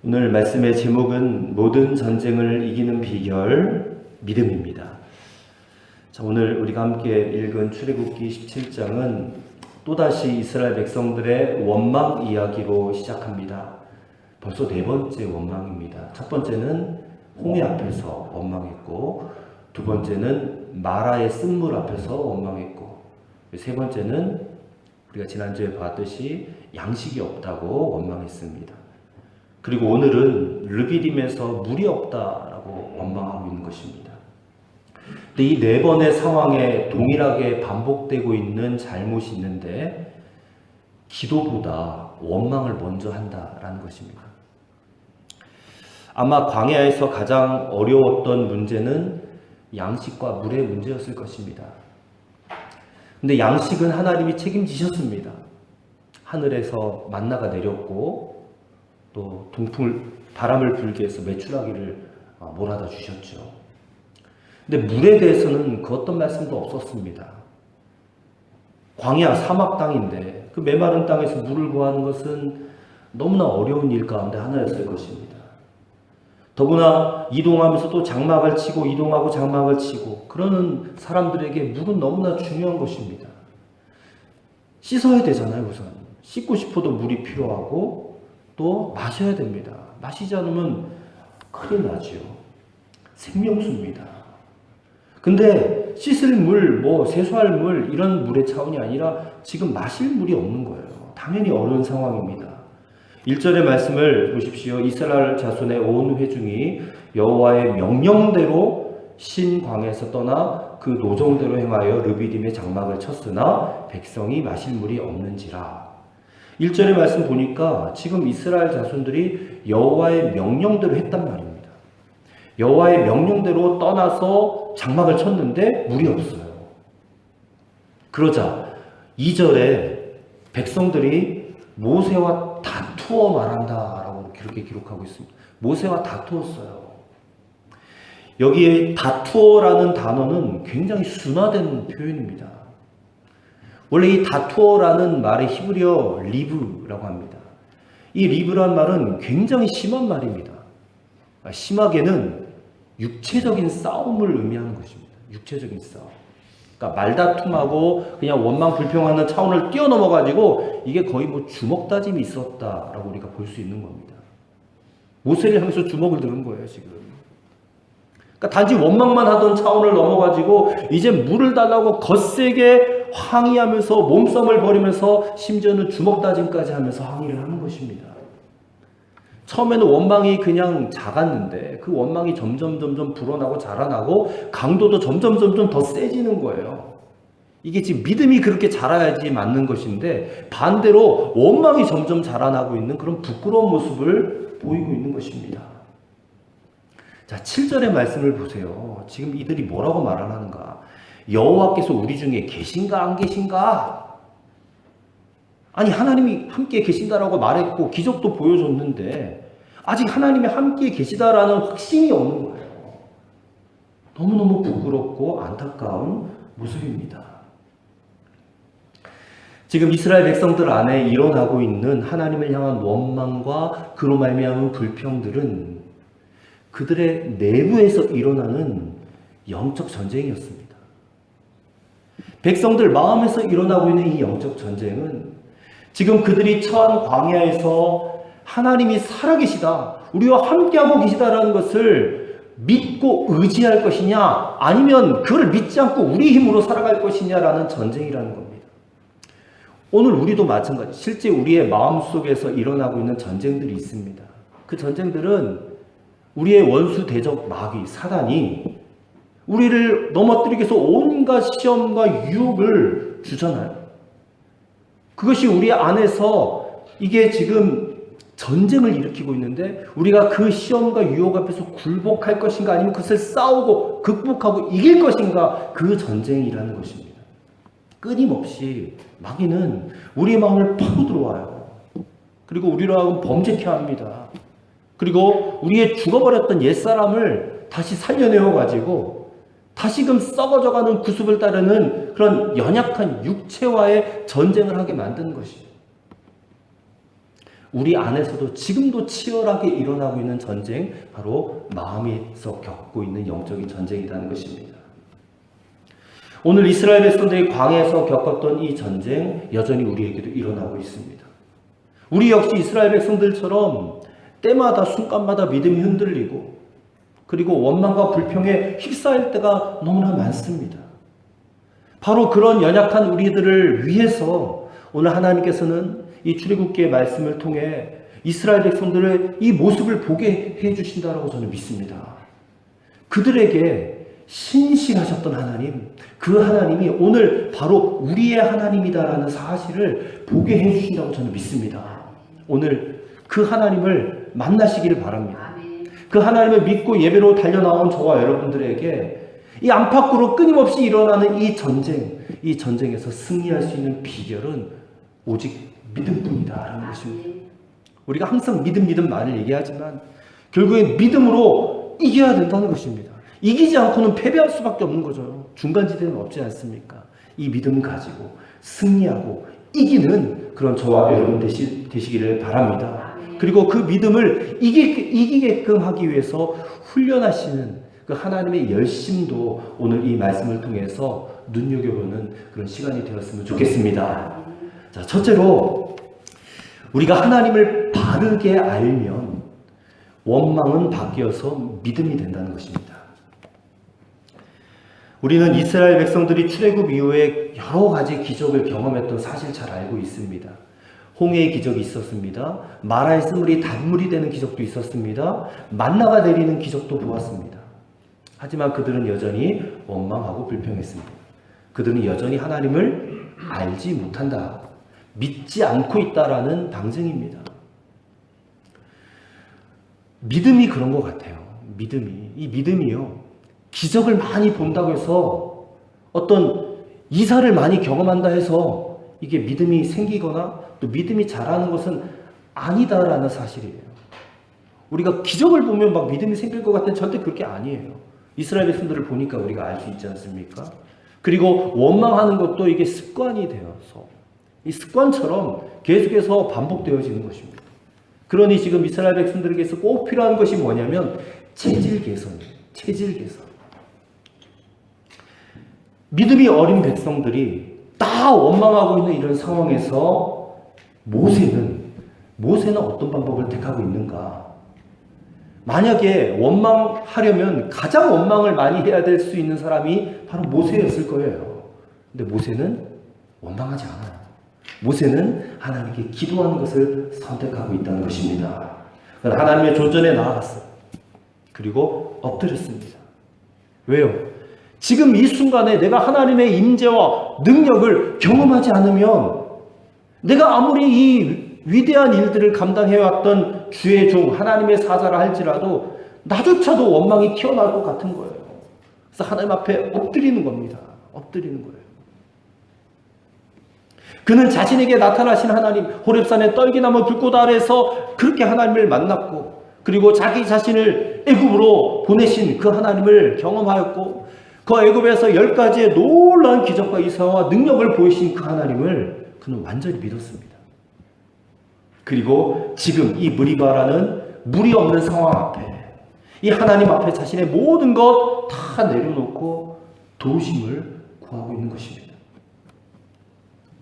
오늘 말씀의 제목은 모든 전쟁을 이기는 비결, 믿음입니다. 자, 오늘 우리가 함께 읽은 출애굽기 17장은 또다시 이스라엘 백성들의 원망 이야기로 시작합니다. 벌써 네 번째 원망입니다. 첫 번째는 홍해 앞에서 원망했고, 두 번째는 마라의 쓴물 앞에서 원망했고, 세 번째는 우리가 지난주에 봤듯이 양식이 없다고 원망했습니다. 그리고 오늘은 르비딤에서 물이 없다라고 원망하고 있는 것입니다. 근데 이 네 번의 상황에 동일하게 반복되고 있는 잘못이 있는데 기도보다 원망을 먼저 한다라는 것입니다. 아마 광야에서 가장 어려웠던 문제는 양식과 물의 문제였을 것입니다. 근데 양식은 하나님이 책임지셨습니다. 하늘에서 만나가 내렸고 또 바람을 불게 해서 메추라기를 몰아다 주셨죠. 근데 물에 대해서는 그 어떤 말씀도 없었습니다. 광야 사막 땅인데 그 메마른 땅에서 물을 구하는 것은 너무나 어려운 일 가운데 하나였을 것입니다. 더구나 이동하면서 또 장막을 치고 이동하고 장막을 치고 그러는 사람들에게 물은 너무나 중요한 것입니다. 씻어야 되잖아요. 우선 씻고 싶어도 물이 필요하고 또 마셔야 됩니다. 마시지 않으면 큰일 나지요. 생명수입니다. 근데 씻을 물, 세수할 물 이런 물의 차원이 아니라 지금 마실 물이 없는 거예요. 당연히 어려운 상황입니다. 1절의 말씀을 보십시오. 이스라엘 자손의 온 회중이 여호와의 명령대로 신광에서 떠나 그 노정대로 행하여 르비딤의 장막을 쳤으나 백성이 마실 물이 없는지라. 1절의 말씀 보니까 지금 이스라엘 자손들이 여호와의 명령대로 했단 말입니다. 여호와의 명령대로 떠나서 장막을 쳤는데 물이 없어요. 그러자 2절에 백성들이 모세와 다투어 말한다라고 그렇게 기록하고 있습니다. 모세와 다투었어요. 여기에 다투어라는 단어는 굉장히 순화된 표현입니다. 원래 이 다투어라는 말의 히브리어 리브라고 합니다. 이 리브라는 말은 굉장히 심한 말입니다. 심하게는 육체적인 싸움을 의미하는 것입니다. 육체적인 싸움. 그러니까 말다툼하고 그냥 원망 불평하는 차원을 뛰어넘어가지고 이게 거의 주먹 다짐이 있었다라고 우리가 볼 수 있는 겁니다. 모세를 향해서 주먹을 드는 거예요, 지금. 그러니까 단지 원망만 하던 차원을 넘어가지고 이제 물을 달라고 거세게 항의하면서 몸싸움을 벌이면서 심지어는 주먹 다짐까지 하면서 항의를 하는 것입니다. 처음에는 원망이 그냥 작았는데 그 원망이 점점 불어나고 자라나고 강도도 점점 더 세지는 거예요. 이게 지금 믿음이 그렇게 자라야지 맞는 것인데 반대로 원망이 점점 자라나고 있는 그런 부끄러운 모습을 보이고 있는 것입니다. 자, 7절의 말씀을 보세요. 지금 이들이 뭐라고 말하는가? 여호와께서 우리 중에 계신가 안 계신가? 아니 하나님이 함께 계신다라고 말했고 기적도 보여줬는데 아직 하나님이 함께 계시다라는 확신이 없는 거예요. 너무너무 부끄럽고 안타까운 모습입니다. 지금 이스라엘 백성들 안에 일어나고 있는 하나님을 향한 원망과 그로 말미암은 불평들은 그들의 내부에서 일어나는 영적 전쟁이었습니다. 백성들 마음에서 일어나고 있는 이 영적 전쟁은 지금 그들이 처한 광야에서 하나님이 살아계시다, 우리와 함께하고 계시다라는 것을 믿고 의지할 것이냐 아니면 그를 믿지 않고 우리 힘으로 살아갈 것이냐라는 전쟁이라는 겁니다. 오늘 우리도 마찬가지, 실제 우리의 마음속에서 일어나고 있는 전쟁들이 있습니다. 그 전쟁들은 우리의 원수 대적 마귀 사단이 우리를 넘어뜨리기 위해서 온갖 시험과 유혹을 주잖아요. 그것이 우리 안에서 이게 지금 전쟁을 일으키고 있는데 우리가 그 시험과 유혹 앞에서 굴복할 것인가 아니면 그것을 싸우고 극복하고 이길 것인가, 그 전쟁이라는 것입니다. 끊임없이 마귀는 우리의 마음을 파고 들어와요. 그리고 우리로 하여금 범죄케 합니다. 그리고 우리의 죽어버렸던 옛사람을 다시 살려내어가지고 다시금 썩어져가는 구습을 따르는 그런 연약한 육체와의 전쟁을 하게 만드는 것이죠. 우리 안에서도 지금도 치열하게 일어나고 있는 전쟁, 바로 마음에서 겪고 있는 영적인 전쟁이라는 것입니다. 오늘 이스라엘 백성들이 광야에서 겪었던 이 전쟁, 여전히 우리에게도 일어나고 있습니다. 우리 역시 이스라엘 백성들처럼 때마다 순간마다 믿음이 흔들리고, 그리고 원망과 불평에 휩싸일 때가 너무나 많습니다. 바로 그런 연약한 우리들을 위해서 오늘 하나님께서는 이 출애굽기의 말씀을 통해 이스라엘 백성들의 이 모습을 보게 해주신다고 저는 믿습니다. 그들에게 신실하셨던 하나님, 그 하나님이 오늘 바로 우리의 하나님이다라는 사실을 보게 해주신다고 저는 믿습니다. 오늘 그 하나님을 만나시기를 바랍니다. 그 하나님을 믿고 예배로 달려나온 저와 여러분들에게 이 안팎으로 끊임없이 일어나는 이 전쟁에서 승리할 수 있는 비결은 오직 믿음뿐이다라는 것입니다. 우리가 항상 믿음 말을 얘기하지만 결국엔 믿음으로 이겨야 된다는 것입니다. 이기지 않고는 패배할 수밖에 없는 거죠. 중간지대는 없지 않습니까? 이 믿음 가지고 승리하고 이기는 그런 저와 여러분 되시기를 바랍니다. 그리고 그 믿음을 이기게끔 하기 위해서 훈련하시는 그 하나님의 열심도 오늘 이 말씀을 통해서 눈여겨보는 그런 시간이 되었으면 좋겠습니다. 자, 첫째로 우리가 하나님을 바르게 알면 원망은 바뀌어서 믿음이 된다는 것입니다. 우리는 이스라엘 백성들이 출애굽 이후에 여러 가지 기적을 경험했던 사실 잘 알고 있습니다. 홍해의 기적이 있었습니다. 마라의 쓴물이 단물이 되는 기적도 있었습니다. 만나가 내리는 기적도 보았습니다. 하지만 그들은 여전히 원망하고 불평했습니다. 그들은 여전히 하나님을 알지 못한다, 믿지 않고 있다라는 방증입니다. 믿음이 그런 것 같아요. 이 믿음이요, 기적을 많이 본다고 해서 어떤 이사를 많이 경험한다 해서 이게 믿음이 생기거나 또 믿음이 자라는 것은 아니다라는 사실이에요. 우리가 기적을 보면 막 믿음이 생길 것 같은 절대 그렇게 아니에요. 이스라엘 백성들을 보니까 우리가 알 수 있지 않습니까? 그리고 원망하는 것도 이게 습관이 되어서 이 습관처럼 계속해서 반복되어지는 것입니다. 그러니 지금 이스라엘 백성들에게서 꼭 필요한 것이 뭐냐면 체질 개선이에요. 체질 개선. 믿음이 어린 백성들이 다 원망하고 있는 이런 상황에서 모세는 어떤 방법을 택하고 있는가? 만약에 원망하려면 가장 원망을 많이 해야 될 수 있는 사람이 바로 모세였을 거예요. 근데 모세는 원망하지 않아요. 모세는 하나님께 기도하는 것을 선택하고 있다는 것입니다. 하나님의 조전에 나아갔어요. 그리고 엎드렸습니다. 왜요? 지금 이 순간에 내가 하나님의 임재와 능력을 경험하지 않으면 내가 아무리 이 위대한 일들을 감당해왔던 주의 종 하나님의 사자라 할지라도 나조차도 원망이 튀어나올 것 같은 거예요. 그래서 하나님 앞에 엎드리는 겁니다. 엎드리는 거예요. 그는 자신에게 나타나신 하나님, 호렙산의 떨기나무 불꽃 아래에서 그렇게 하나님을 만났고, 그리고 자기 자신을 애굽으로 보내신 그 하나님을 경험하였고, 그 애굽에서 10가지의 놀라운 기적과 이사와 능력을 보이신 그 하나님을 그는 완전히 믿었습니다. 그리고 지금 이 무리바라는 물이 없는 상황 앞에, 이 하나님 앞에 자신의 모든 것 다 내려놓고 도우심을 구하고 있는 것입니다.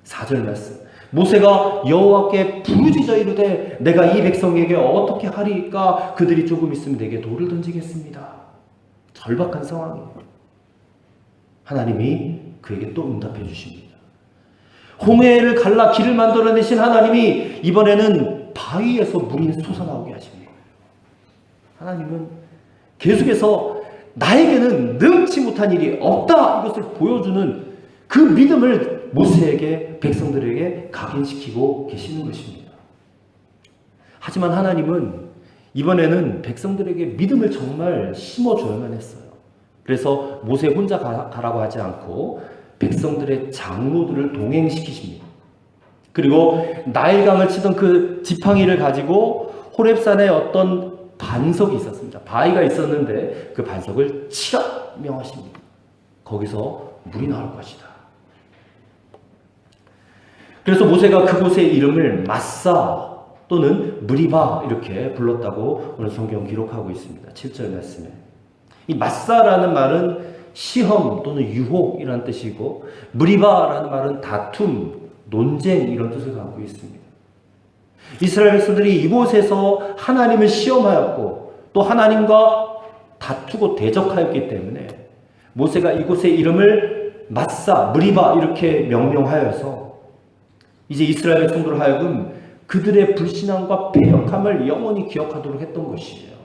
4절 말씀, 모세가 여호와께 부르짖어 이르되 내가 이 백성에게 어떻게 하리까? 그들이 조금 있으면 내게 돌을 던지겠습니다. 절박한 상황이에요. 하나님이 그에게 또 응답해 주십니다. 홍해를 갈라 길을 만들어내신 하나님이 이번에는 바위에서 물이 솟아나오게 하시는 거예요. 하나님은 계속해서 나에게는 능치 못한 일이 없다, 이것을 보여주는 그 믿음을 모세에게, 백성들에게 각인시키고 계시는 것입니다. 하지만 하나님은 이번에는 백성들에게 믿음을 정말 심어줘야만 했어요. 그래서 모세 혼자 가라고 하지 않고 백성들의 장로들을 동행시키십니다. 그리고 나일강을 치던 그 지팡이를 가지고 호렙산에 어떤 반석이 있었습니다. 바위가 있었는데 그 반석을 치라 명하십니다. 거기서 물이 나올 것이다. 그래서 모세가 그곳의 이름을 마사, 또는 무리바 이렇게 불렀다고 오늘 성경 기록하고 있습니다. 7절 말씀에. 이 마사라는 말은 시험 또는 유혹이라는 뜻이고 무리바라는 말은 다툼, 논쟁 이런 뜻을 갖고 있습니다. 이스라엘 백성들이 이곳에서 하나님을 시험하였고 또 하나님과 다투고 대적하였기 때문에 모세가 이곳의 이름을 마사, 무리바 이렇게 명명하여서 이제 이스라엘 백성들을 하여금 그들의 불신앙과 패역함을 영원히 기억하도록 했던 것이에요.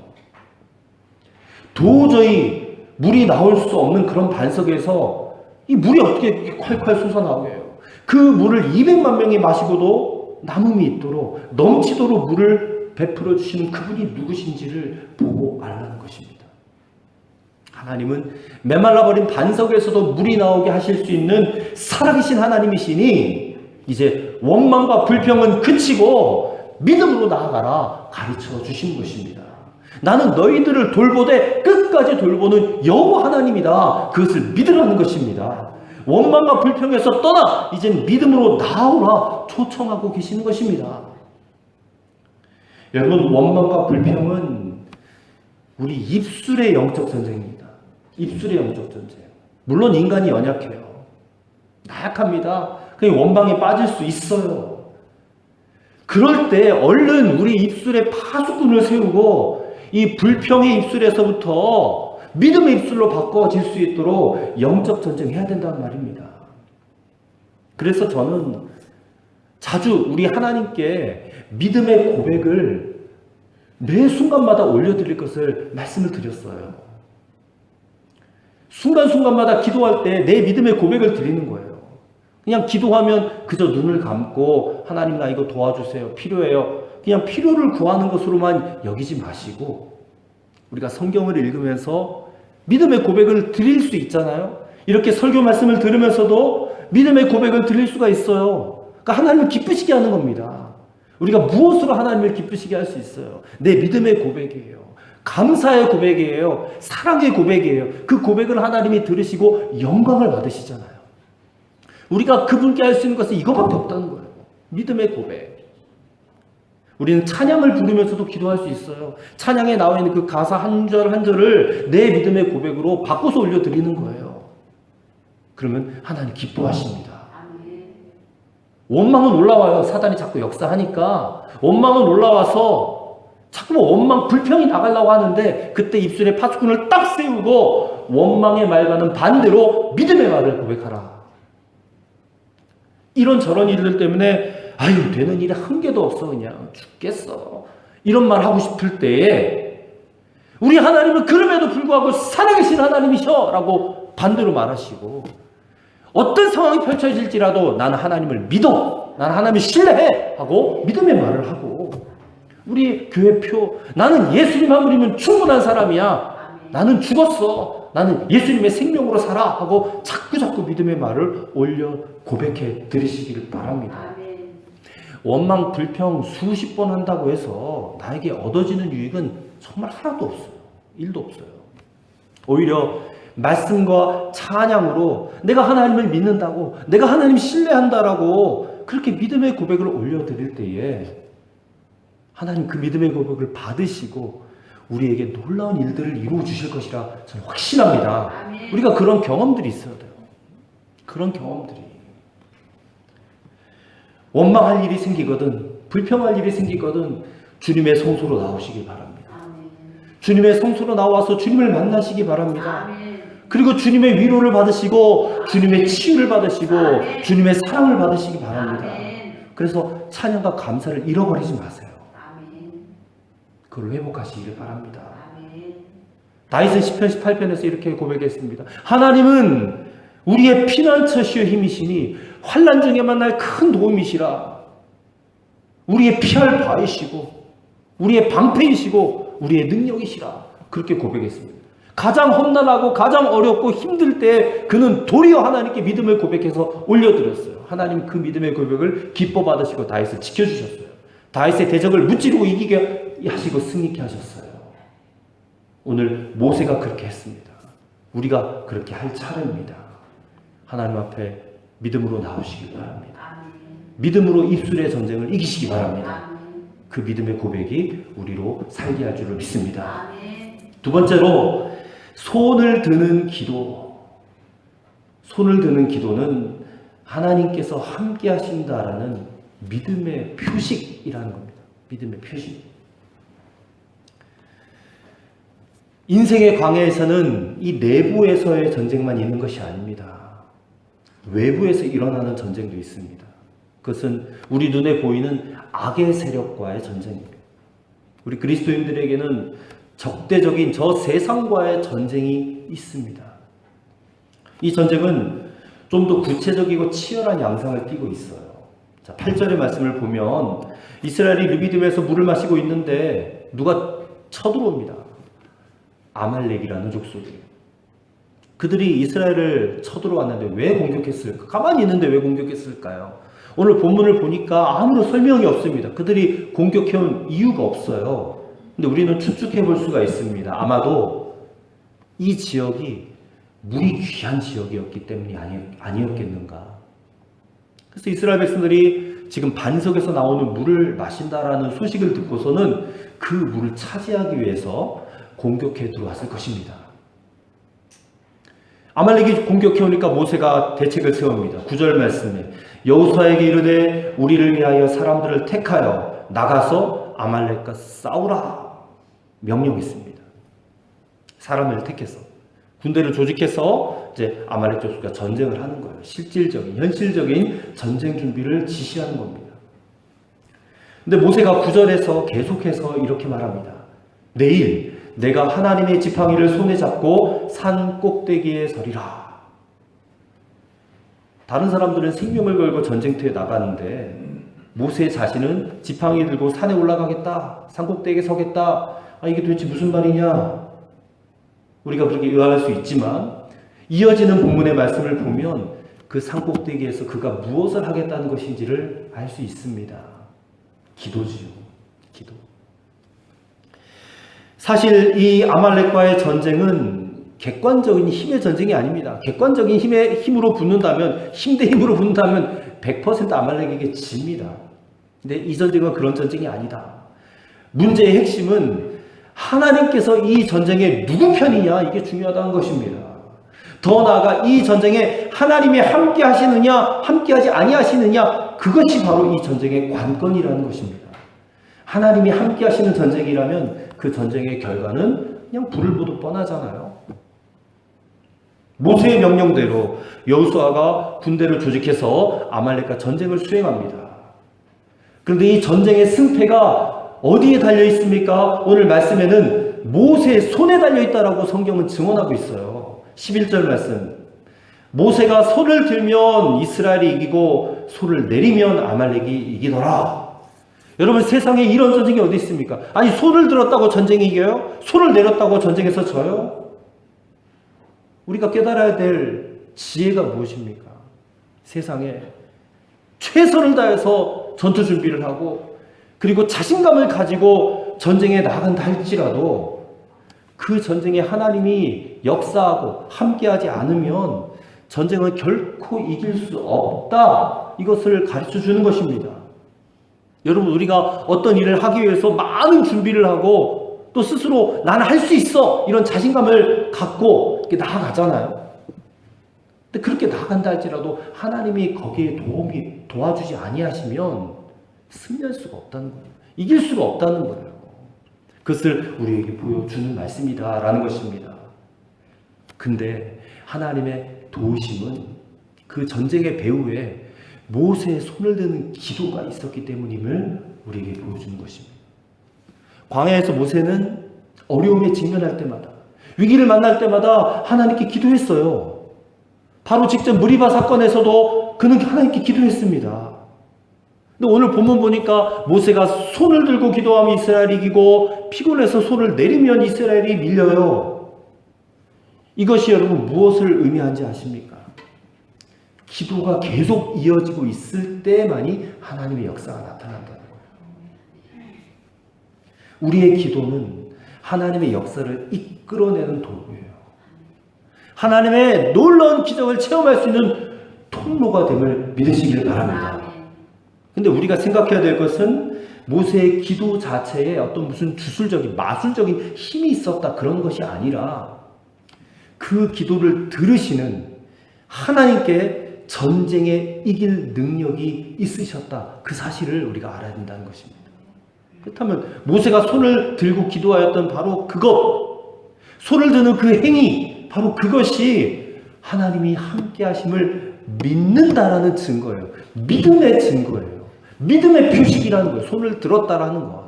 도저히 물이 나올 수 없는 그런 반석에서 이 물이 어떻게 콸콸 솟아나오게요. 그 물을 200만 명이 마시고도 남음이 있도록 넘치도록 물을 베풀어 주시는 그분이 누구신지를 보고 알라는 것입니다. 하나님은 메말라버린 반석에서도 물이 나오게 하실 수 있는 살아계신 하나님이시니 이제 원망과 불평은 그치고 믿음으로 나아가라 가르쳐 주신 것입니다. 나는 너희들을 돌보되 끝까지 돌보는 여호와 하나님이다. 그것을 믿으라는 것입니다. 원망과 불평에서 떠나 이젠 믿음으로 나오라 초청하고 계시는 것입니다. 여러분, 원망과 불평은 우리 입술의 영적 전쟁입니다. 입술의 영적 전쟁. 물론 인간이 연약해요. 나약합니다. 그냥 원망에 빠질 수 있어요. 그럴 때 얼른 우리 입술에 파수꾼을 세우고 이 불평의 입술에서부터 믿음의 입술로 바꿔질 수 있도록 영적 전쟁해야 된다는 말입니다. 그래서 저는 자주 우리 하나님께 믿음의 고백을 매 순간마다 올려드릴 것을 말씀을 드렸어요. 순간순간마다 기도할 때 내 믿음의 고백을 드리는 거예요. 그냥 기도하면 그저 눈을 감고 하나님 나 이거 도와주세요. 필요해요. 그냥 필요를 구하는 것으로만 여기지 마시고 우리가 성경을 읽으면서 믿음의 고백을 드릴 수 있잖아요. 이렇게 설교 말씀을 들으면서도 믿음의 고백을 드릴 수가 있어요. 그러니까 하나님을 기쁘시게 하는 겁니다. 우리가 무엇으로 하나님을 기쁘시게 할 수 있어요? 내 믿음의 고백이에요. 감사의 고백이에요. 사랑의 고백이에요. 그 고백을 하나님이 들으시고 영광을 받으시잖아요. 우리가 그분께 할 수 있는 것은 이거밖에 없다는 거예요. 믿음의 고백. 우리는 찬양을 부르면서도 기도할 수 있어요. 찬양에 나와 있는 그 가사 한 절 한 절을 내 믿음의 고백으로 바꿔서 올려드리는 거예요. 그러면 하나님 기뻐하십니다. 원망은 올라와요. 사단이 자꾸 역사하니까 원망은 올라와서 자꾸 원망, 불평이 나가려고 하는데 그때 입술에 파수꾼을 딱 세우고 원망의 말과는 반대로 믿음의 말을 고백하라. 이런 저런 일들 때문에 아유 되는 일이 한 개도 없어 그냥 죽겠어 이런 말 하고 싶을 때에 우리 하나님은 그럼에도 불구하고 살아계신 하나님이셔 라고 반대로 말하시고 어떤 상황이 펼쳐질지라도 나는 하나님을 믿어 나는 하나님을 신뢰해 하고 믿음의 말을 하고 우리 교회표 나는 예수님 한 분이면 충분한 사람이야 나는 죽었어 나는 예수님의 생명으로 살아 하고 자꾸 믿음의 말을 올려 고백해 드리시기를 바랍니다. 원망, 불평 수십 번 한다고 해서 나에게 얻어지는 유익은 정말 하나도 없어요. 일도 없어요. 오히려 말씀과 찬양으로 내가 하나님을 믿는다고 내가 하나님 신뢰한다라고 그렇게 믿음의 고백을 올려드릴 때에 하나님 그 믿음의 고백을 받으시고 우리에게 놀라운 일들을 이루어 주실 것이라 저는 확신합니다. 우리가 그런 경험들이 있어야 돼요. 그런 경험들이. 원망할 일이 생기거든 불평할 일이 생기거든 주님의 성소로 나오시기 바랍니다. 주님의 성소로 나와서 주님을 만나시기 바랍니다. 그리고 주님의 위로를 받으시고 주님의 치유를 받으시고 주님의 사랑을 받으시기 바랍니다. 그래서 찬양과 감사를 잃어버리지 마세요. 그걸 회복하시기를 바랍니다. 다윗은 시편 18편에서 이렇게 고백했습니다. 하나님은 우리의 피난처시여 힘이시니 환난 중에 만날 큰 도움이시라. 우리의 피할 바이시고 우리의 방패이시고 우리의 능력이시라. 그렇게 고백했습니다. 가장 험난하고 가장 어렵고 힘들 때 그는 도리어 하나님께 믿음을 고백해서 올려드렸어요. 하나님 그 믿음의 고백을 기뻐 받으시고 다윗을 지켜주셨어요. 다윗의 대적을 무찌르고 이기게 하시고 승리케 하셨어요. 오늘 모세가 그렇게 했습니다. 우리가 그렇게 할 차례입니다. 하나님 앞에 믿음으로 나오시기 바랍니다. 믿음으로 입술의 전쟁을 이기시기 바랍니다. 그 믿음의 고백이 우리로 살게 할 줄을 믿습니다. 아멘. 두 번째로 손을 드는 기도. 손을 드는 기도는 하나님께서 함께 하신다라는 믿음의 표식이라는 겁니다. 믿음의 표식. 인생의 광야에서는 이 내부에서의 전쟁만 있는 것이 아닙니다. 외부에서 일어나는 전쟁도 있습니다. 그것은 우리 눈에 보이는 악의 세력과의 전쟁입니다. 우리 그리스도인들에게는 적대적인 저 세상과의 전쟁이 있습니다. 이 전쟁은 좀 더 구체적이고 치열한 양상을 띠고 있어요. 자, 8절의 말씀을 보면 이스라엘이 르비딤에서 물을 마시고 있는데 누가 쳐들어옵니다. 아말렉이라는 족속이에요. 그들이 이스라엘을 쳐들어왔는데 왜 공격했을까? 가만히 있는데 왜 공격했을까요? 오늘 본문을 보니까 아무런 설명이 없습니다. 그들이 공격해온 이유가 없어요. 근데 우리는 추측해 볼 수가 있습니다. 아마도 이 지역이 물이 귀한 지역이었기 때문이 아니었겠는가. 그래서 이스라엘 백성들이 지금 반석에서 나오는 물을 마신다라는 소식을 듣고서는 그 물을 차지하기 위해서 공격해 들어왔을 것입니다. 아말렉이 공격해 오니까 모세가 대책을 세웁니다. 9절 말씀에 여호수아에게 이르되 우리를 위하여 사람들을 택하여 나가서 아말렉과 싸우라 명령했습니다. 사람을 택해서 군대를 조직해서 이제 아말렉 족속과 전쟁을 하는 거예요. 실질적인 현실적인 전쟁 준비를 지시하는 겁니다. 근데 모세가 9절에서 계속해서 이렇게 말합니다. 내일 내가 하나님의 지팡이를 손에 잡고 산 꼭대기에 서리라. 다른 사람들은 생명을 걸고 전쟁터에 나가는데 모세 자신은 지팡이 들고 산에 올라가겠다. 산 꼭대기에 서겠다. 이게 도대체 무슨 말이냐? 우리가 그렇게 의아할 수 있지만 이어지는 본문의 말씀을 보면 그 산 꼭대기에서 그가 무엇을 하겠다는 것인지를 알 수 있습니다. 기도지요. 기도. 사실 이 아말렉과의 전쟁은 객관적인 힘의 전쟁이 아닙니다. 객관적인 힘으로 붙는다면, 힘 대 힘으로 붙는다면 100% 아말렉에게 집니다. 근데 이 전쟁은 그런 전쟁이 아니다. 문제의 핵심은 하나님께서 이 전쟁에 누구 편이냐, 이게 중요하다는 것입니다. 더 나아가 이 전쟁에 하나님이 함께 하시느냐, 함께 하지 아니하시느냐, 그것이 바로 이 전쟁의 관건이라는 것입니다. 하나님이 함께 하시는 전쟁이라면 그 전쟁의 결과는 그냥 불을 보듯 뻔하잖아요. 모세의 명령대로 여호수아가 군대를 조직해서 아말렉과 전쟁을 수행합니다. 그런데 이 전쟁의 승패가 어디에 달려 있습니까? 오늘 말씀에는 모세의 손에 달려 있다라고 성경은 증언하고 있어요. 11절 말씀. 모세가 손을 들면 이스라엘이 이기고 손을 내리면 아말렉이 이기더라. 여러분, 세상에 이런 전쟁이 어디 있습니까? 아니, 손을 들었다고 전쟁이 이겨요? 손을 내렸다고 전쟁에서 져요? 우리가 깨달아야 될 지혜가 무엇입니까? 세상에 최선을 다해서 전투 준비를 하고 그리고 자신감을 가지고 전쟁에 나간다 할지라도 그 전쟁에 하나님이 역사하고 함께하지 않으면 전쟁은 결코 이길 수 없다. 이것을 가르쳐 주는 것입니다. 여러분, 우리가 어떤 일을 하기 위해서 많은 준비를 하고 또 스스로 나는 할 수 있어, 이런 자신감을 갖고 이렇게 나아가잖아요. 근데 그렇게 나아간다 할지라도 하나님이 거기에 도와주지 아니하시면 승리할 수가 없다는 거예요. 이길 수가 없다는 거예요. 그것을 우리에게 보여주는 말씀이다라는 것입니다. 근데 하나님의 도우심은 그 전쟁의 배후에 모세의 손을 드는 기도가 있었기 때문임을 우리에게 보여주는 것입니다. 광야에서 모세는 어려움에 직면할 때마다, 위기를 만날 때마다 하나님께 기도했어요. 바로 직접 무리바 사건에서도 그는 하나님께 기도했습니다. 근데 오늘 본문 보니까 모세가 손을 들고 기도하면 이스라엘이 이기고 피곤해서 손을 내리면 이스라엘이 밀려요. 이것이 여러분 무엇을 의미하는지 아십니까? 기도가 계속 이어지고 있을 때만이 하나님의 역사가 나타난다는 거예요. 우리의 기도는 하나님의 역사를 이끌어내는 도구예요. 하나님의 놀라운 기적을 체험할 수 있는 통로가 됨을 믿으시길 바랍니다. 근데 우리가 생각해야 될 것은 모세의 기도 자체에 어떤 무슨 주술적인 마술적인 힘이 있었다 그런 것이 아니라 그 기도를 들으시는 하나님께 전쟁에 이길 능력이 있으셨다. 그 사실을 우리가 알아야 된다는 것입니다. 그렇다면 모세가 손을 들고 기도하였던 바로 그것, 손을 드는 그 행위, 바로 그것이 하나님이 함께 하심을 믿는다라는 증거예요. 믿음의 증거예요. 믿음의 표식이라는 거예요. 손을 들었다라는 것.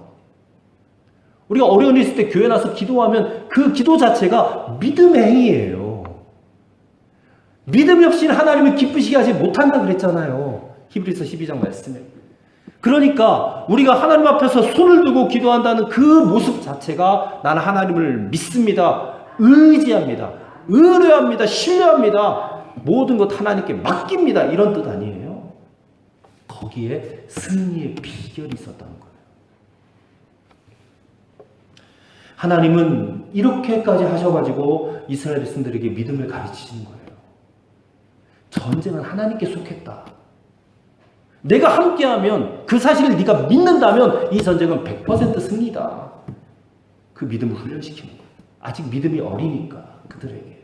우리가 어려운 일 있을 때 교회 나서 기도하면 그 기도 자체가 믿음의 행위예요. 믿음이 없이는 하나님을 기쁘시게 하지 못한다 그랬잖아요. 히브리서 12장 말씀에. 그러니까 우리가 하나님 앞에서 손을 들고 기도한다는 그 모습 자체가 나는 하나님을 믿습니다. 의지합니다. 의뢰합니다. 신뢰합니다. 모든 것 하나님께 맡깁니다. 이런 뜻 아니에요. 거기에 승리의 비결이 있었다는 거예요. 하나님은 이렇게까지 하셔가지고 이스라엘 백성들에게 믿음을 가르치시는 거예요. 전쟁은 하나님께 속했다. 내가 함께하면 그 사실을 네가 믿는다면 이 전쟁은 100% 승리다. 그 믿음을 훈련시키는 거예요. 아직 믿음이 어리니까 그들에게.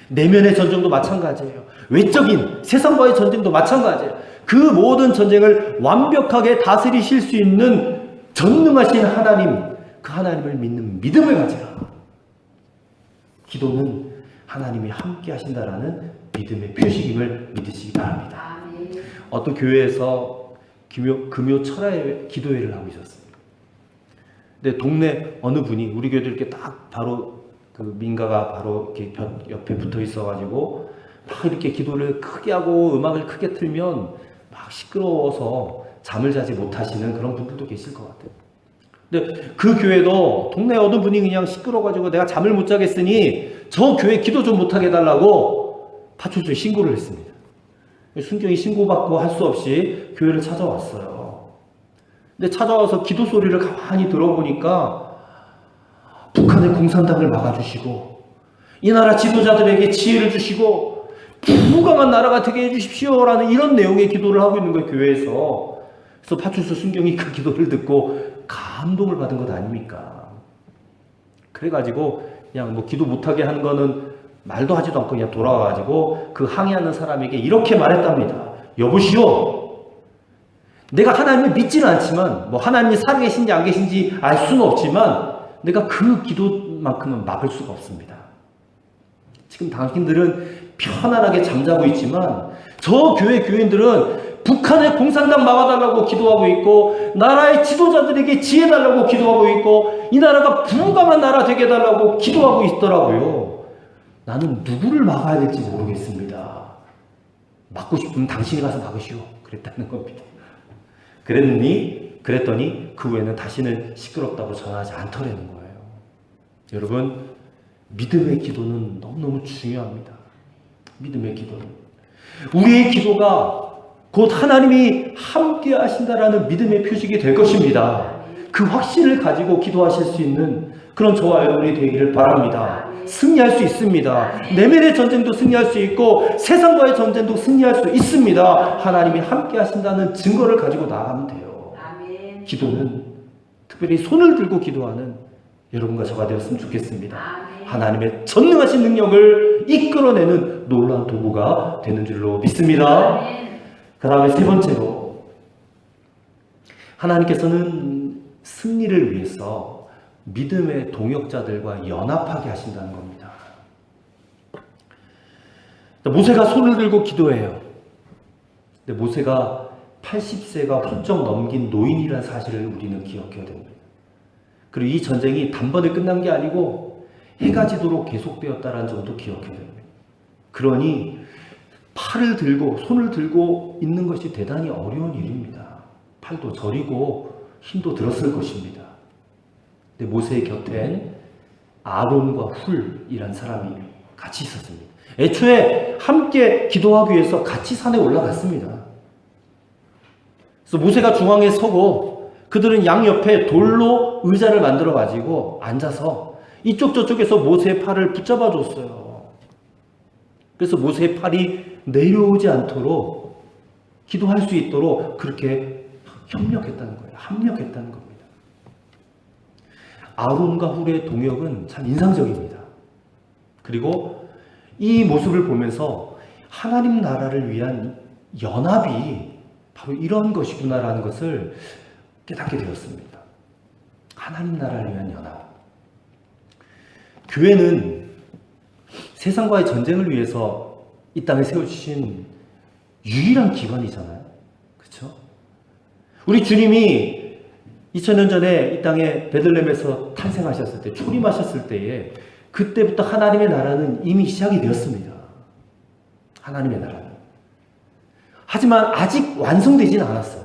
내면의 전쟁도 마찬가지예요. 외적인 세상과의 전쟁도 마찬가지예요. 그 모든 전쟁을 완벽하게 다스리실 수 있는 전능하신 하나님, 그 하나님을 믿는 믿음을 가지라. 기도는 하나님이 함께 하신다라는 믿음의 표식임을 믿으시기 바랍니다. 어떤 교회에서 금요 철야의 기도회를 하고 있었어요. 근데 동네 어느 분이 우리 교회도 이렇게 딱 바로 그 민가가 바로 이렇게 옆에 붙어 있어가지고 막 이렇게 기도를 크게 하고 음악을 크게 틀면 막 시끄러워서 잠을 자지 못하시는 그런 분들도 계실 것 같아요. 근데 그 교회도 동네 어느 분이 그냥 시끄러워가지고 내가 잠을 못 자겠으니 저 교회 기도 좀 못하게 해달라고 파출소에 신고를 했습니다. 순경이 신고받고 할 수 없이 교회를 찾아왔어요. 근데 찾아와서 기도 소리를 가만히 들어보니까 북한의 공산당을 막아주시고 이 나라 지도자들에게 지혜를 주시고 부강한 나라가 되게 해주십시오라는 이런 내용의 기도를 하고 있는 거예요, 교회에서. 그래서 파출소 순경이 그 기도를 듣고 감동을 받은 것 아닙니까? 그래가지고 그냥 뭐 기도 못하게 하는 거는 말도 하지도 않고 그냥 돌아와가지고 그 항의하는 사람에게 이렇게 말했답니다. 여보시오, 내가 하나님을 믿지는 않지만 뭐 하나님이 살아계신지 안 계신지 알 수는 없지만 내가 그 기도만큼은 막을 수가 없습니다. 지금 당신들은 편안하게 잠자고 있지만 저 교회 교인들은 북한의 공산당 막아달라고 기도하고 있고 나라의 지도자들에게 지혜 달라고 기도하고 있고 이 나라가 부강한 나라 되게 해달라고 기도하고 있더라고요. 나는 누구를 막아야 될지 모르겠습니다. 막고 싶으면 당신이 가서 막으시오. 그랬다는 겁니다. 그랬더니 그 후에는 다시는 시끄럽다고 전하지 않더라는 거예요. 여러분, 믿음의 기도는 너무너무 중요합니다. 믿음의 기도는. 우리의 기도가 곧 하나님이 함께 하신다라는 믿음의 표식이 될 것입니다. 그 확신을 가지고 기도하실 수 있는 그런 저와 여러분이 되기를 바랍니다. 승리할 수 있습니다. 내면의 전쟁도 승리할 수 있고 세상과의 전쟁도 승리할 수 있습니다. 하나님이 함께 하신다는 증거를 가지고 나아가면 돼요. 기도는 특별히 손을 들고 기도하는 여러분과 저가 되었으면 좋겠습니다. 하나님의 전능하신 능력을 이끌어내는 놀라운 도구가 되는 줄로 믿습니다. 그 다음에 세 번째로 하나님께서는 승리를 위해서 믿음의 동역자들과 연합하게 하신다는 겁니다. 모세가 손을 들고 기도해요. 근데 모세가 80세가 훌쩍 넘긴 노인이라는 사실을 우리는 기억해야 됩니다. 그리고 이 전쟁이 단번에 끝난 게 아니고 해가 지도록 계속되었다는 점도 기억해야 됩니다. 그러니 팔을 들고 손을 들고 있는 것이 대단히 어려운 일입니다. 팔도 저리고 힘도 들었을 것입니다. 근데 모세의 곁엔 아론과 훌이란 사람이 같이 있었습니다. 애초에 함께 기도하기 위해서 같이 산에 올라갔습니다. 그래서 모세가 중앙에 서고 그들은 양옆에 돌로 의자를 만들어 가지고 앉아서 이쪽 저쪽에서 모세의 팔을 붙잡아 줬어요. 그래서 모세의 팔이 내려오지 않도록 기도할 수 있도록 그렇게 협력했다는 거예요. 합력했다는 겁니다. 아론과 훌의 동역은 참 인상적입니다. 그리고 이 모습을 보면서 하나님 나라를 위한 연합이 바로 이런 것이구나라는 것을 깨닫게 되었습니다. 하나님 나라를 위한 연합. 교회는 세상과의 전쟁을 위해서 이 땅에 세워주신 유일한 기관이잖아요. 그렇죠? 우리 주님이 2000년 전에 이 땅에 베들레헴에서 탄생하셨을 때, 초림하셨을 때에 그때부터 하나님의 나라는 이미 시작이 되었습니다. 하나님의 나라는. 하지만 아직 완성되지는 않았어요.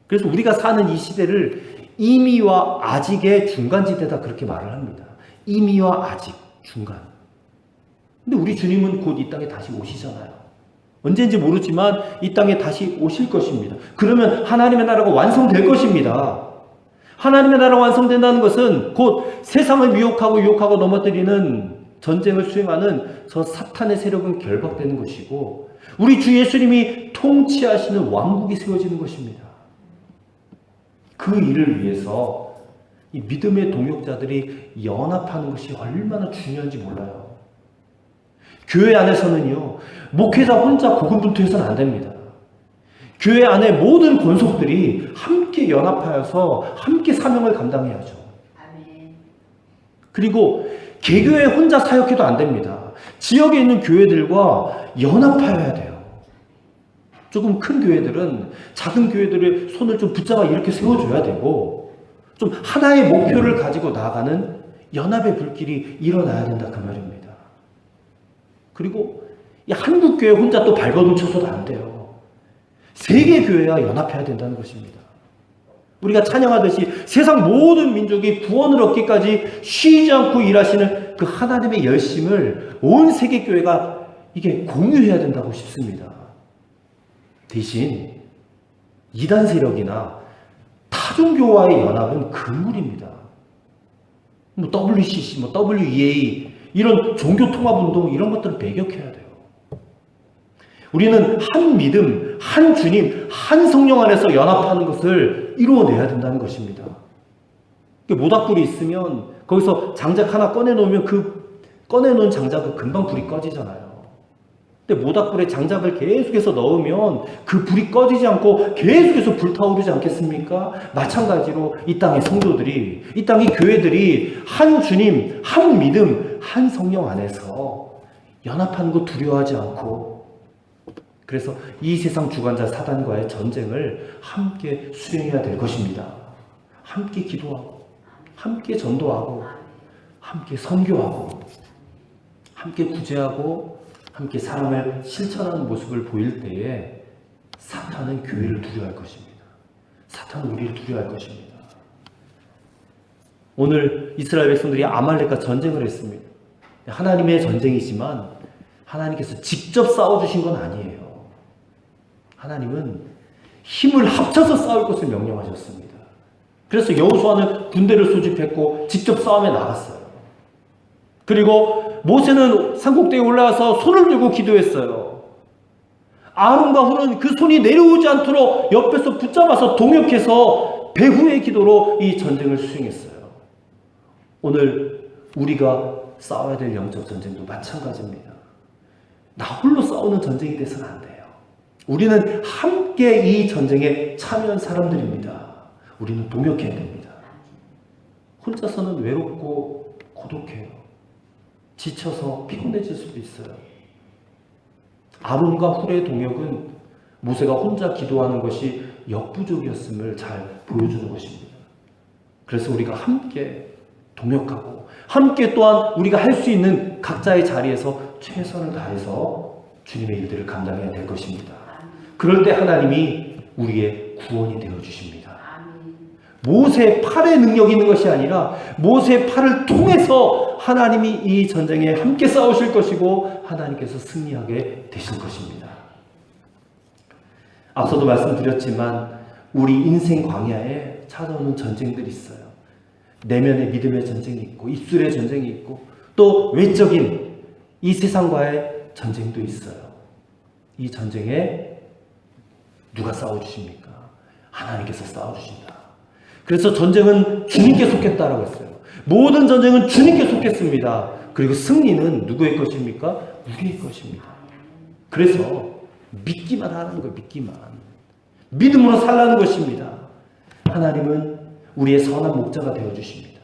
그래서 우리가 사는 이 시대를 이미와 아직의 중간지대다 그렇게 말을 합니다. 이미와 아직, 중간. 근데 우리 주님은 곧 이 땅에 다시 오시잖아요. 언제인지 모르지만 이 땅에 다시 오실 것입니다. 그러면 하나님의 나라가 완성될 것입니다. 하나님의 나라가 완성된다는 것은 곧 세상을 유혹하고 넘어뜨리는 전쟁을 수행하는 저 사탄의 세력은 결박되는 것이고 우리 주 예수님이 통치하시는 왕국이 세워지는 것입니다. 그 일을 위해서 이 믿음의 동역자들이 연합하는 것이 얼마나 중요한지 몰라요. 교회 안에서는요, 목회자 혼자 고군분투해서는 안 됩니다. 교회 안에 모든 권속들이 함께 연합하여서 함께 사명을 감당해야죠. 그리고 개교회 혼자 사역해도 안 됩니다. 지역에 있는 교회들과 연합하여야 돼요. 조금 큰 교회들은 작은 교회들의 손을 좀 붙잡아 이렇게 세워줘야 되고 좀 하나의 목표를 가지고 나아가는 연합의 불길이 일어나야 된다 그 말입니다. 그리고 이 한국교회 혼자 또 발버둥 쳐서도 안 돼요. 세계 교회와 연합해야 된다는 것입니다. 우리가 찬양하듯이 세상 모든 민족이 구원을 얻기까지 쉬지 않고 일하시는 그 하나님의 열심을 온 세계 교회가 이게 공유해야 된다고 싶습니다. 대신 이단 세력이나 타종교와의 연합은 금물입니다. 뭐 WCC, 뭐 WEA 이런 종교통합운동 이런 것들을 배격해야 돼요. 우리는 한 믿음, 한 주님, 한 성령 안에서 연합하는 것을 이루어내야 된다는 것입니다. 모닥불이 있으면 거기서 장작 하나 꺼내놓으면 그 꺼내놓은 장작은 금방 불이 꺼지잖아요. 근데 모닥불에 장작을 계속해서 넣으면 그 불이 꺼지지 않고 계속해서 불타오르지 않겠습니까? 마찬가지로 이 땅의 성도들이, 이 땅의 교회들이 한 주님, 한 믿음, 한 성령 안에서 연합하는 거 두려워하지 않고 그래서 이 세상 주관자 사단과의 전쟁을 함께 수행해야 될 것입니다. 함께 기도하고 함께 전도하고 함께 선교하고 함께 구제하고 함께 사랑을 실천하는 모습을 보일 때에 사탄은 교회를 두려워할 것입니다. 사탄은 우리를 두려워할 것입니다. 오늘 이스라엘 백성들이 아말렉과 전쟁을 했습니다. 하나님의 전쟁이지만 하나님께서 직접 싸워주신 건 아니에요. 하나님은 힘을 합쳐서 싸울 것을 명령하셨습니다. 그래서 여호수아는 군대를 소집했고 직접 싸움에 나갔어요. 그리고 모세는 산꼭대기에 올라가서 손을 들고 기도했어요. 아론과 훌은 그 손이 내려오지 않도록 옆에서 붙잡아서 동역해서 배후의 기도로 이 전쟁을 수행했어요. 오늘 우리가 싸워야 될 영적 전쟁도 마찬가지입니다. 나 홀로 싸우는 전쟁이 돼서는 안 돼요. 우리는 함께 이 전쟁에 참여한 사람들입니다. 우리는 동역해야 됩니다. 혼자서는 외롭고 고독해요. 지쳐서 피곤해질 수도 있어요. 아론과 훌의 동역은 모세가 혼자 기도하는 것이 역부족이었음을 잘 보여주는 것입니다. 그래서 우리가 함께 동역하고 함께 또한 우리가 할 수 있는 각자의 자리에서 최선을 다해서 주님의 일들을 감당해야 될 것입니다. 그럴 때 하나님이 우리의 구원이 되어주십니다. 모세의 팔에 능력이 있는 것이 아니라 모세의 팔을 통해서 하나님이 이 전쟁에 함께 싸우실 것이고 하나님께서 승리하게 되실 것입니다. 앞서도 말씀드렸지만 우리 인생 광야에 찾아오는 전쟁들이 있어요. 내면의 믿음의 전쟁이 있고 입술의 전쟁이 있고 또 외적인 이 세상과의 전쟁도 있어요. 이 전쟁에 누가 싸워주십니까? 하나님께서 싸워주신다. 그래서 전쟁은 주님께 속했다라고 했어요. 모든 전쟁은 주님께 속했습니다. 그리고 승리는 누구의 것입니까? 우리의 것입니다. 그래서 믿기만 하는 거예요. 믿기만. 믿음으로 살라는 것입니다. 하나님은 우리의 선한 목자가 되어주십니다.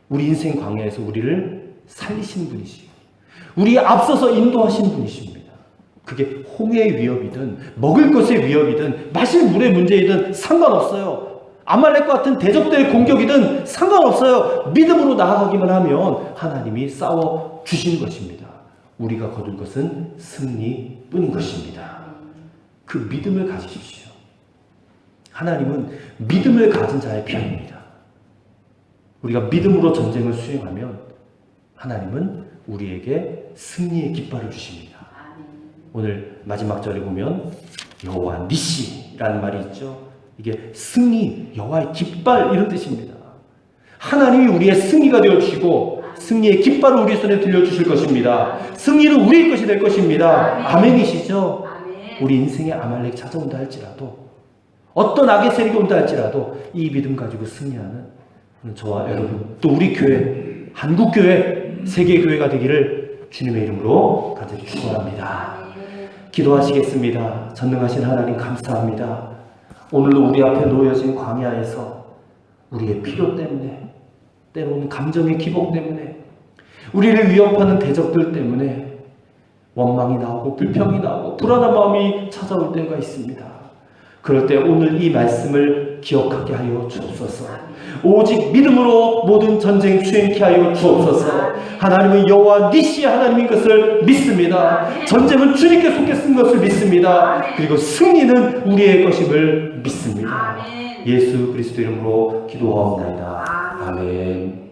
우리 인생 광야에서 우리를 살리신 분이시고 우리에 앞서서 인도하신 분이십니다. 그게 홍해의 위협이든 먹을 것의 위협이든 마실 물의 문제이든 상관없어요. 아말렉과 같은 대적들의 공격이든 상관없어요. 믿음으로 나아가기만 하면 하나님이 싸워주시는 것입니다. 우리가 거둘 것은 승리뿐인 것입니다. 그 믿음을 가지십시오. 하나님은 믿음을 가진 자의 편입니다. 우리가 믿음으로 전쟁을 수행하면 하나님은 우리에게 승리의 깃발을 주십니다. 오늘 마지막 절에 보면 여호와 니시라는 말이 있죠. 이게 승리, 여호와의 깃발 이런 뜻입니다. 하나님이 우리의 승리가 되어주시고 승리의 깃발을 우리 손에 들려주실 것입니다. 승리는 우리의 것이 될 것입니다. 아멘이시죠? 우리 인생에 아말렉 찾아온다 할지라도 어떤 악의 세력이 온다 할지라도 이 믿음 가지고 승리하는 저와 여러분 또 우리 교회, 한국교회, 세계교회가 되기를 주님의 이름으로 간절히 축원합니다. 기도하시겠습니다. 전능하신 하나님 감사합니다. 오늘도 우리 앞에 놓여진 광야에서 우리의 필요 때문에 때로는 감정의 기복 때문에 우리를 위협하는 대적들 때문에 원망이 나오고 불평이 나오고 불안한 마음이 찾아올 때가 있습니다. 그럴 때 오늘 이 말씀을 기억하게 하여 주옵소서. 오직 믿음으로 모든 전쟁 수행케 하여 주옵소서. 하나님은 여호와 니시 하나님인 것을 믿습니다. 전쟁은 주님께 속해 쓴 것을 믿습니다. 그리고 승리는 우리의 것임을 믿습니다. 예수 그리스도 이름으로 기도하옵나이다. 아멘.